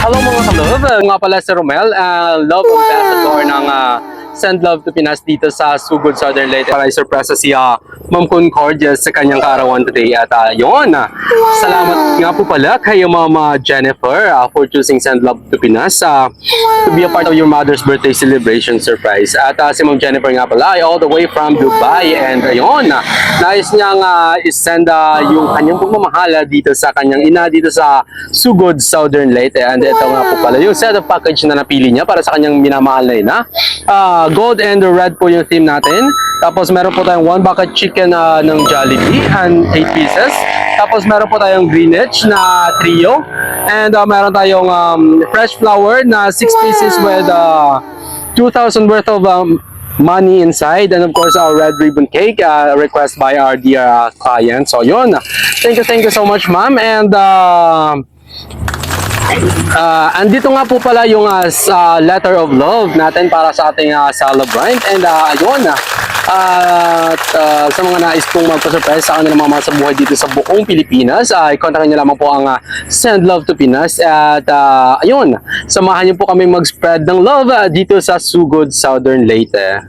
Hello mga ka-love, nga pala si Romel, love ambassador ng Send Love to Pinas dito sa Sugod, Southern Leyte. Para i-surprise si Ma'am Concordia sa kanyang kaarawan today. At yun, salamat nga po pala kay Mama Jennifer for choosing Send Love to Pinas to be a part of your mother's birthday celebration surprise. At si Ma'am Jennifer nga pala ay all the way from Dubai. And ayun, nais niyang i-send yung kanyang pagmamahala dito sa kanyang ina dito sa Sugod, Southern Leyte. And ito nga po pala yung set of package na napili niya para sa kanyang minamahal na ina. Gold and red po yung theme natin. Tapos meron po tayong 1 bucket chicken ng Jollibee and 8 pieces. Tapos meron po tayong Greenwich na trio. And meron tayong fresh flower na 6 pieces with 2,000 worth of money inside, and of course our red ribbon cake request by our dear client. So yun, thank you so much ma'am. And andito nga po pala yung letter of love natin para sa ating celebrant. And ayun, sa mga nais pong magpa-surprise sa kanilang mga sa buhay dito sa buong Pilipinas, i-contact nyo lamang po ang Send Love to Pinas. At ayun, samahan nyo po kami mag-spread ng love dito sa Sugod, Southern Leyte.